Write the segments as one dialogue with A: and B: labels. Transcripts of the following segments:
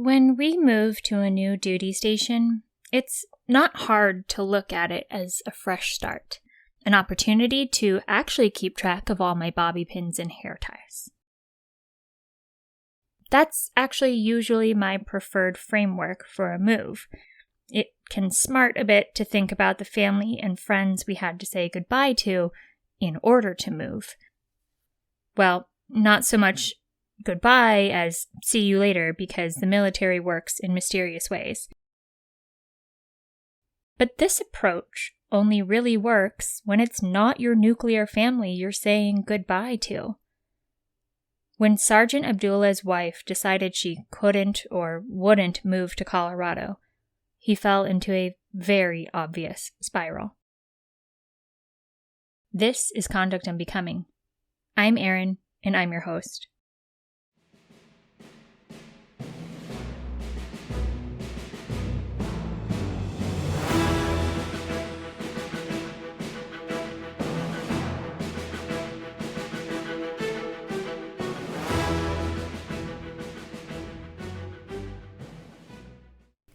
A: When we move to a new duty station, it's not hard to look at it as a fresh start, an opportunity to actually keep track of all my bobby pins and hair ties. That's actually usually my preferred framework for a move. It can smart a bit to think about the family and friends we had to say goodbye to in order to move. Well, not so much goodbye as see you later, because the military works in mysterious ways. But this approach only really works when it's not your nuclear family you're saying goodbye to. When Sergeant Abdullah's wife decided she couldn't or wouldn't move to Colorado, he fell into a very obvious spiral. This is Conduct Unbecoming. I'm Erin, and I'm your host.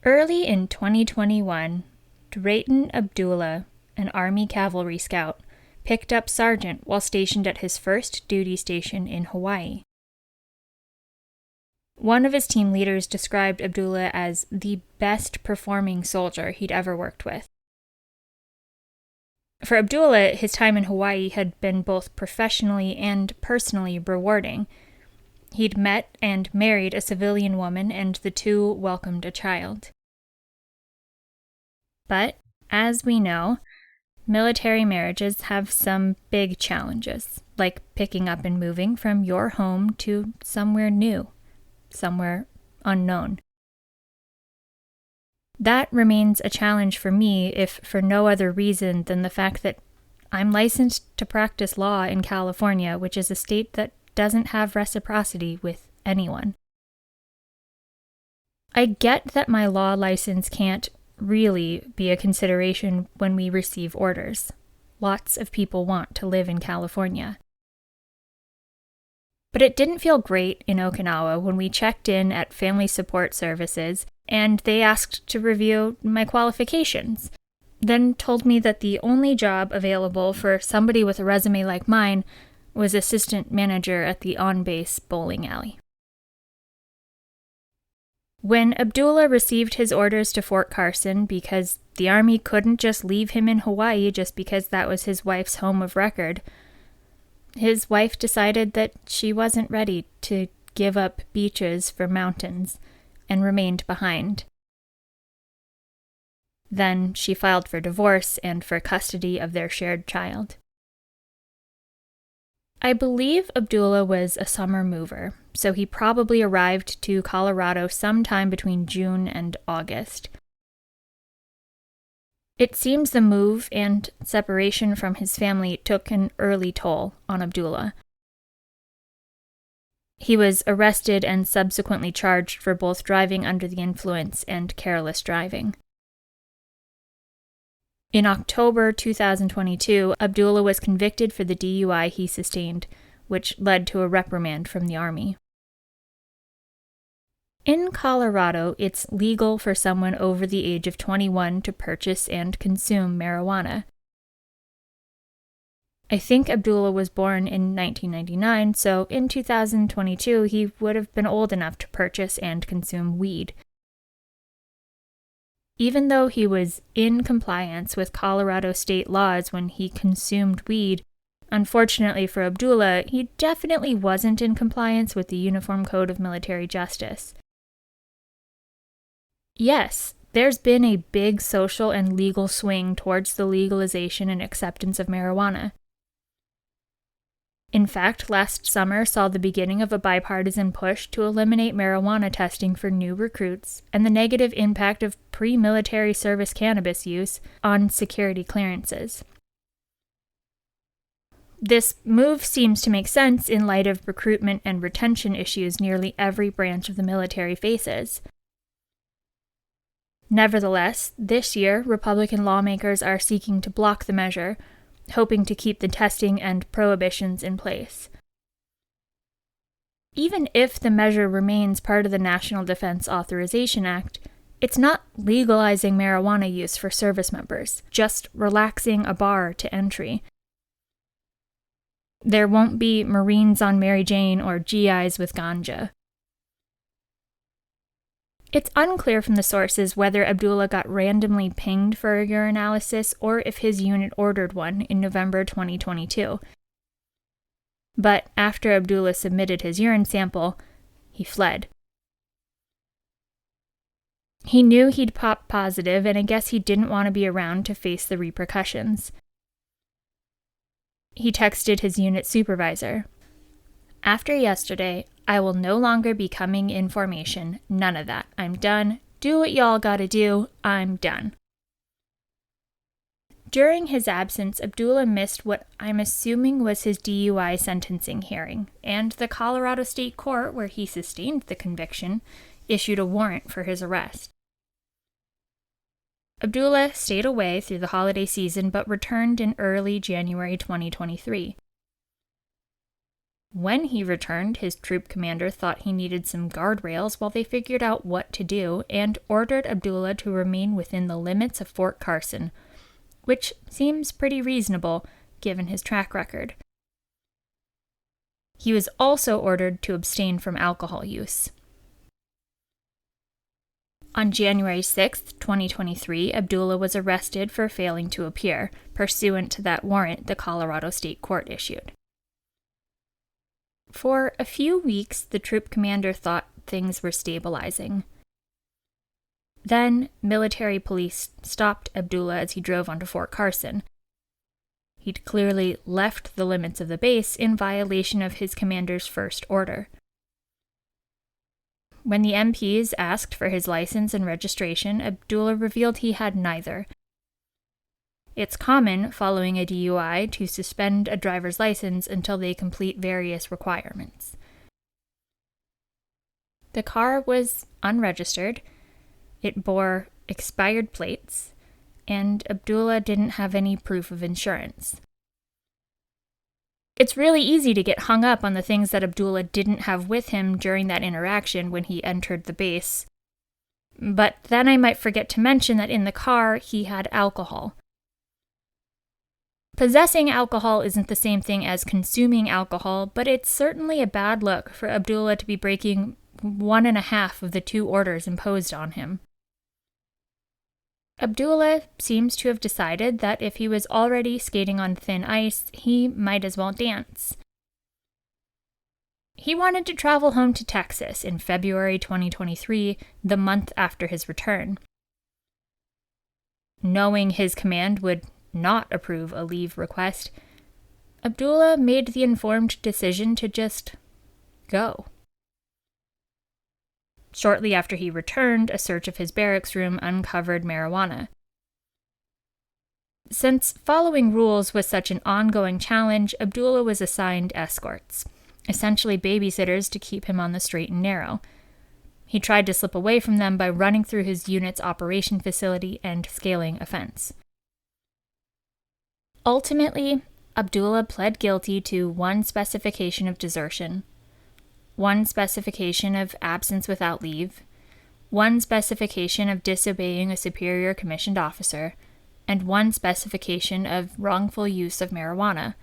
A: Early in 2021, Sergeant Abdullah, an Army cavalry scout, picked up Sergeant while stationed at his first duty station in Hawaii. One of his team leaders described Abdullah as the best performing soldier he'd ever worked with. For Abdullah, his time in Hawaii had been both professionally and personally rewarding. He'd met and married a civilian woman, and the two welcomed a child. But, as we know, military marriages have some big challenges, like picking up and moving from your home to somewhere new, somewhere unknown. That remains a challenge for me, if for no other reason than the fact that I'm licensed to practice law in California, which is a state that doesn't have reciprocity with anyone. I get that my law license can't really be a consideration when we receive orders. Lots of people want to live in California. But it didn't feel great in Okinawa when we checked in at Family Support Services and they asked to review my qualifications, then told me that the only job available for somebody with a resume like mine was assistant manager at the on-base bowling alley. When Abdullah received his orders to Fort Carson, because the Army couldn't just leave him in Hawaii just because that was his wife's home of record, his wife decided that she wasn't ready to give up beaches for mountains and remained behind. Then she filed for divorce and for custody of their shared child. I believe Abdullah was a summer mover, so he probably arrived to Colorado sometime between June and August. It seems the move and separation from his family took an early toll on Abdullah. He was arrested and subsequently charged for both driving under the influence and careless driving. In October 2022, Abdullah was convicted for the DUI he sustained, which led to a reprimand from the Army. In Colorado, it's legal for someone over the age of 21 to purchase and consume marijuana. I think Abdullah was born in 1999, so in 2022 he would have been old enough to purchase and consume weed. Even though he was in compliance with Colorado state laws when he consumed weed, unfortunately for Abdullah, he definitely wasn't in compliance with the Uniform Code of Military Justice. Yes, there's been a big social and legal swing towards the legalization and acceptance of marijuana. In fact, last summer saw the beginning of a bipartisan push to eliminate marijuana testing for new recruits and the negative impact of pre-military service cannabis use on security clearances. This move seems to make sense in light of recruitment and retention issues nearly every branch of the military faces. Nevertheless, this year, Republican lawmakers are seeking to block the measure, hoping to keep the testing and prohibitions in place. Even if the measure remains part of the National Defense Authorization Act, it's not legalizing marijuana use for service members, just relaxing a bar to entry. There won't be Marines on Mary Jane or GIs with ganja. It's unclear from the sources whether Abdullah got randomly pinged for a urinalysis or if his unit ordered one in November 2022. But after Abdullah submitted his urine sample, he fled. He knew he'd popped positive, and I guess he didn't want to be around to face the repercussions. He texted his unit supervisor, "After yesterday, I will no longer be coming in formation. None of that. I'm done. Do what y'all gotta do. I'm done." During his absence, Abdullah missed what I'm assuming was his DUI sentencing hearing, and the Colorado State Court, where he sustained the conviction, issued a warrant for his arrest. Abdullah stayed away through the holiday season but returned in early January 2023. When he returned, his troop commander thought he needed some guardrails while they figured out what to do and ordered Abdullah to remain within the limits of Fort Carson, which seems pretty reasonable given his track record. He was also ordered to abstain from alcohol use. On January 6, 2023, Abdullah was arrested for failing to appear, pursuant to that warrant the Colorado State Court issued. For a few weeks, the troop commander thought things were stabilizing. Then, military police stopped Abdullah as he drove onto Fort Carson. He'd clearly left the limits of the base in violation of his commander's first order. When the MPs asked for his license and registration, Abdullah revealed he had neither. It's common, following a DUI, to suspend a driver's license until they complete various requirements. The car was unregistered, it bore expired plates, and Abdullah didn't have any proof of insurance. It's really easy to get hung up on the things that Abdullah didn't have with him during that interaction when he entered the base. But then I might forget to mention that in the car, he had alcohol. Possessing alcohol isn't the same thing as consuming alcohol, but it's certainly a bad look for Abdullah to be breaking 1.5 of the 2 orders imposed on him. Abdullah seems to have decided that if he was already skating on thin ice, he might as well dance. He wanted to travel home to Texas in February 2023, the month after his return. Knowing his command would not approve a leave request, Abdullah made the informed decision to just go. Shortly after he returned, a search of his barracks room uncovered marijuana. Since following rules was such an ongoing challenge, Abdullah was assigned escorts, essentially babysitters to keep him on the straight and narrow. He tried to slip away from them by running through his unit's operation facility and scaling a fence. Ultimately, Abdullah pled guilty to 1 specification of desertion, 1 specification of absence without leave, 1 specification of disobeying a superior commissioned officer, and 1 specification of wrongful use of marijuana.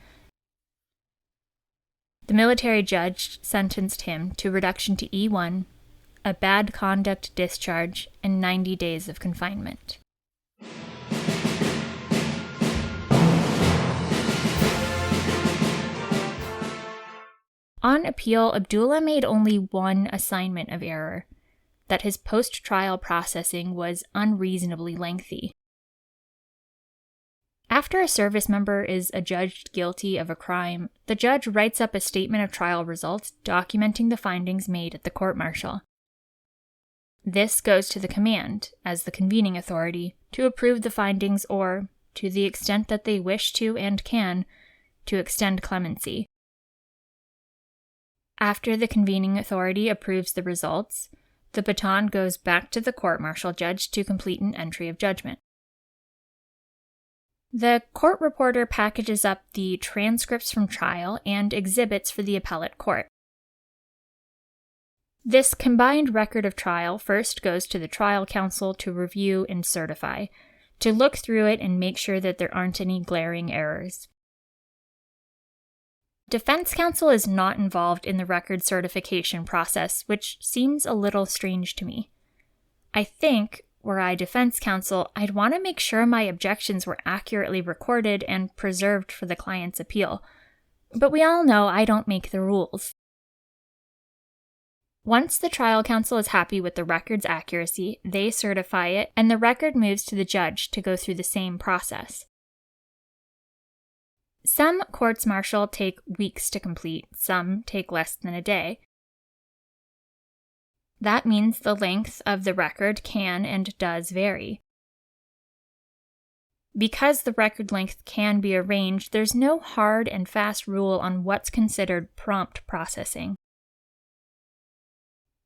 A: The military judge sentenced him to reduction to E1, a bad conduct discharge, and 90 days of confinement. On appeal, Abdullah made only 1 assignment of error, that his post-trial processing was unreasonably lengthy. After a service member is adjudged guilty of a crime, the judge writes up a statement of trial results documenting the findings made at the court-martial. This goes to the command, as the convening authority, to approve the findings or, to the extent that they wish to and can, to extend clemency. After the convening authority approves the results, the baton goes back to the court-martial judge to complete an entry of judgment. The court reporter packages up the transcripts from trial and exhibits for the appellate court. This combined record of trial first goes to the trial counsel to review and certify, to look through it and make sure that there aren't any glaring errors. Defense counsel is not involved in the record certification process, which seems a little strange to me. I think, were I defense counsel, I'd want to make sure my objections were accurately recorded and preserved for the client's appeal. But we all know I don't make the rules. Once the trial counsel is happy with the record's accuracy, they certify it, and the record moves to the judge to go through the same process. Some courts-martial take weeks to complete, some take less than a day. That means the length of the record can and does vary. Because the record length can be arranged, there's no hard and fast rule on what's considered prompt processing.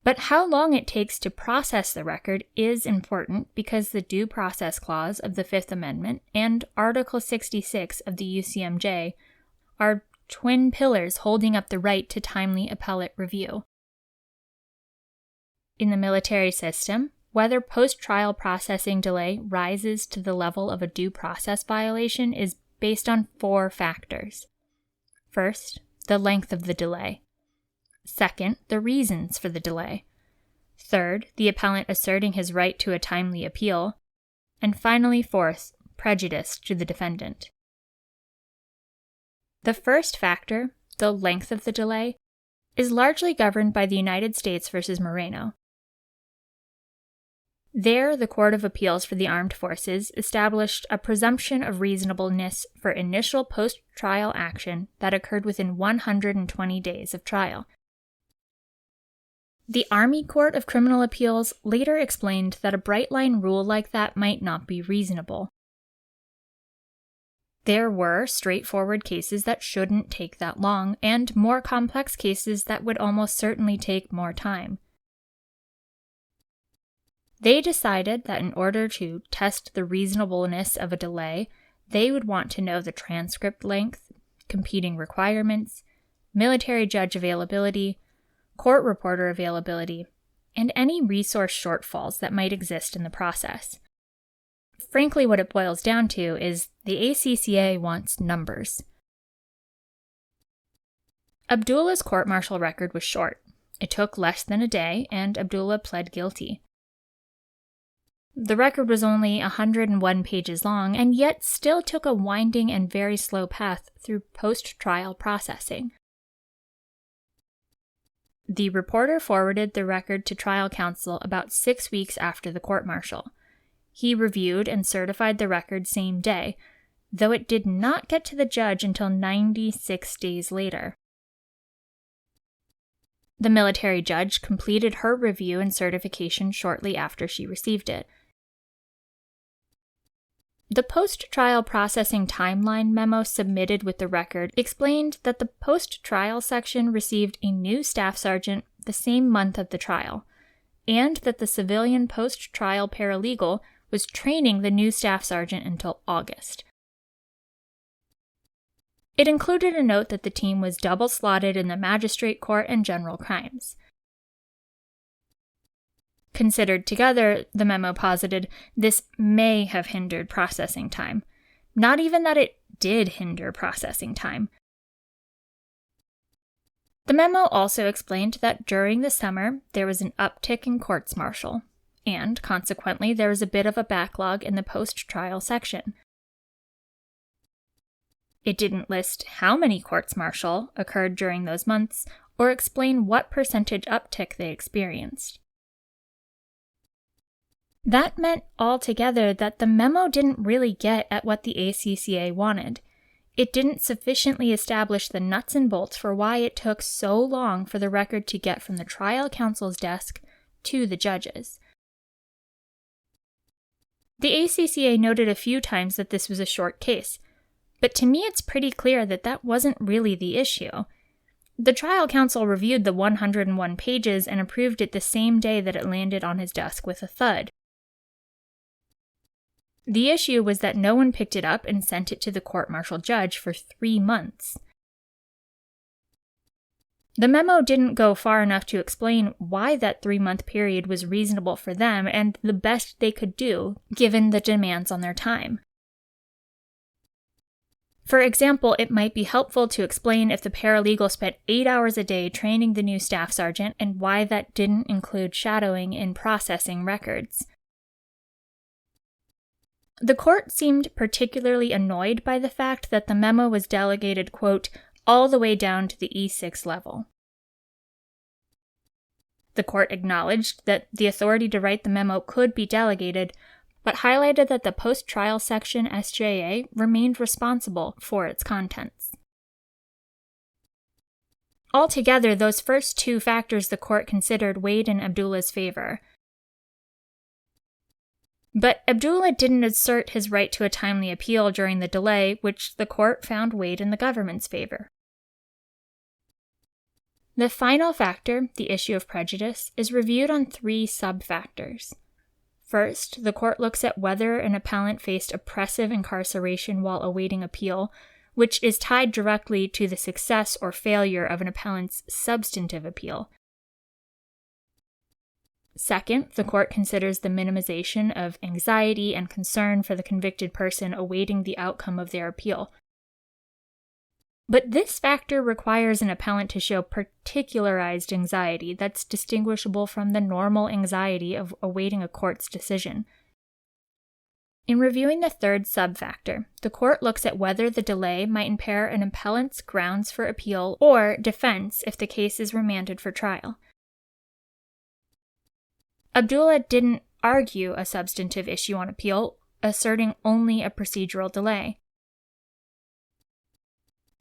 A: But how long it takes to process the record is important because the Due Process Clause of the Fifth Amendment and Article 66 of the UCMJ are twin pillars holding up the right to timely appellate review. In the military system, whether post-trial processing delay rises to the level of a due process violation is based on 4 factors. First, the length of the delay. Second, the reasons for the delay. Third, the appellant asserting his right to a timely appeal. And finally, fourth, prejudice to the defendant. The first factor, the length of the delay, is largely governed by the United States v. Moreno. There, the Court of Appeals for the Armed Forces established a presumption of reasonableness for initial post-trial action that occurred within 120 days of trial. The Army Court of Criminal Appeals later explained that a bright-line rule like that might not be reasonable. There were straightforward cases that shouldn't take that long, and more complex cases that would almost certainly take more time. They decided that in order to test the reasonableness of a delay, they would want to know the transcript length, competing requirements, military judge availability, court reporter availability, and any resource shortfalls that might exist in the process. Frankly, what it boils down to is the ACCA wants numbers. Abdullah's court-martial record was short. It took less than a day, and Abdullah pled guilty. The record was only 101 pages long, and yet still took a winding and very slow path through post-trial processing. The reporter forwarded the record to trial counsel about 6 weeks after the court-martial. He reviewed and certified the record same day, though it did not get to the judge until 96 days later. The military judge completed her review and certification shortly after she received it. The post-trial processing timeline memo submitted with the record explained that the post-trial section received a new staff sergeant the same month of the trial, and that the civilian post-trial paralegal was training the new staff sergeant until August. It included a note that the team was double-slotted in the magistrate court and general crimes. Considered together, the memo posited, this may have hindered processing time. Not even that it did hinder processing time. The memo also explained that during the summer, there was an uptick in courts-martial, and consequently, there was a bit of a backlog in the post-trial section. It didn't list how many courts-martial occurred during those months, or explain what percentage uptick they experienced. That meant altogether that the memo didn't really get at what the ACCA wanted. It didn't sufficiently establish the nuts and bolts for why it took so long for the record to get from the trial counsel's desk to the judges. The ACCA noted a few times that this was a short case, but to me it's pretty clear that that wasn't really the issue. The trial counsel reviewed the 101 pages and approved it the same day that it landed on his desk with a thud. The issue was that no one picked it up and sent it to the court-martial judge for 3 months. The memo didn't go far enough to explain why that 3-month period was reasonable for them and the best they could do, given the demands on their time. For example, it might be helpful to explain if the paralegal spent 8 hours a day training the new staff sergeant and why that didn't include shadowing and processing records. The court seemed particularly annoyed by the fact that the memo was delegated, quote, all the way down to the E6 level. The court acknowledged that the authority to write the memo could be delegated, but highlighted that the post-trial section SJA remained responsible for its contents. Altogether, those first 2 factors the court considered weighed in Abdullah's favor. But Abdullah didn't assert his right to a timely appeal during the delay, which the court found weighed in the government's favor. The final factor, the issue of prejudice, is reviewed on 3 sub-factors. First, the court looks at whether an appellant faced oppressive incarceration while awaiting appeal, which is tied directly to the success or failure of an appellant's substantive appeal. Second, the court considers the minimization of anxiety and concern for the convicted person awaiting the outcome of their appeal. But this factor requires an appellant to show particularized anxiety that's distinguishable from the normal anxiety of awaiting a court's decision. In reviewing the third sub-factor, the court looks at whether the delay might impair an appellant's grounds for appeal or defense if the case is remanded for trial. Abdullah didn't argue a substantive issue on appeal, asserting only a procedural delay.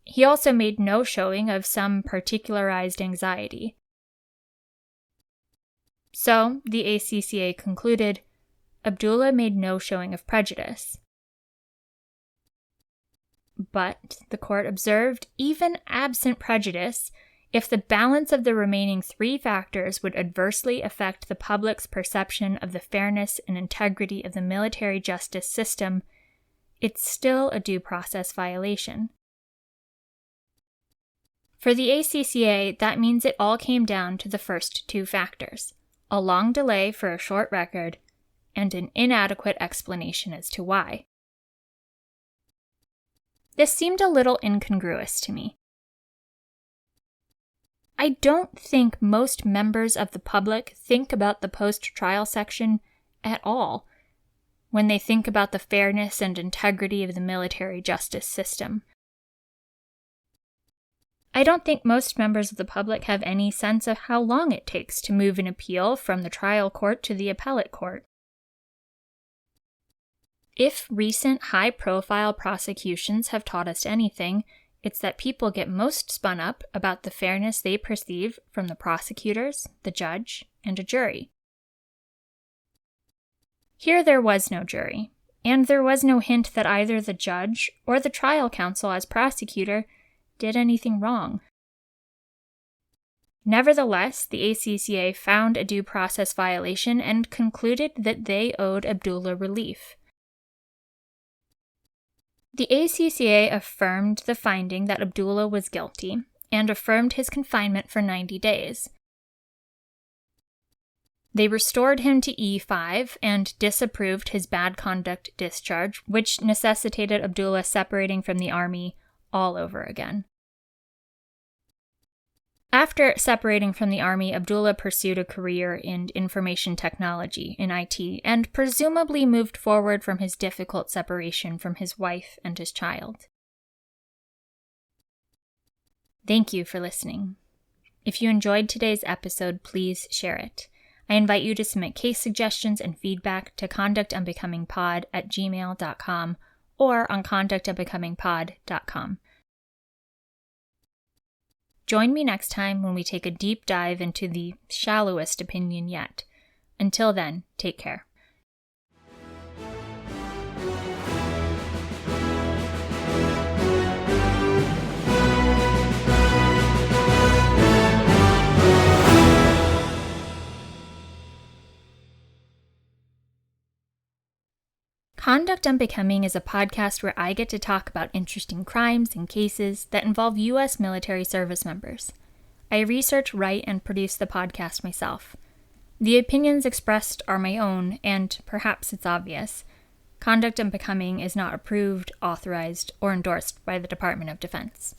A: He also made no showing of some particularized anxiety. So, the ACCA concluded, Abdullah made no showing of prejudice. But, the court observed, even absent prejudice, if the balance of the remaining 3 factors would adversely affect the public's perception of the fairness and integrity of the military justice system, it's still a due process violation. For the ACCA, that means it all came down to the first 2 factors, a long delay for a short record, and an inadequate explanation as to why. This seemed a little incongruous to me. I don't think most members of the public think about the post-trial section at all when they think about the fairness and integrity of the military justice system. I don't think most members of the public have any sense of how long it takes to move an appeal from the trial court to the appellate court. If recent high-profile prosecutions have taught us anything, it's that people get most spun up about the fairness they perceive from the prosecutors, the judge, and a jury. Here there was no jury, and there was no hint that either the judge or the trial counsel as prosecutor did anything wrong. Nevertheless, the ACCA found a due process violation and concluded that they owed Abdullah relief. The ACCA affirmed the finding that Abdullah was guilty and affirmed his confinement for 90 days. They restored him to E5 and disapproved his bad conduct discharge, which necessitated Abdullah separating from the army all over again. After separating from the army, Abdullah pursued a career in information technology, in IT, and presumably moved forward from his difficult separation from his wife and his child. Thank you for listening. If you enjoyed today's episode, please share it. I invite you to submit case suggestions and feedback to conductunbecomingpod@gmail.com or on conductunbecomingpod.com. Join me next time when we take a deep dive into the shallowest opinion yet. Until then, take care. Conduct Unbecoming is a podcast where I get to talk about interesting crimes and cases that involve U.S. military service members. I research, write, and produce the podcast myself. The opinions expressed are my own, and perhaps it's obvious. Conduct Unbecoming is not approved, authorized, or endorsed by the Department of Defense.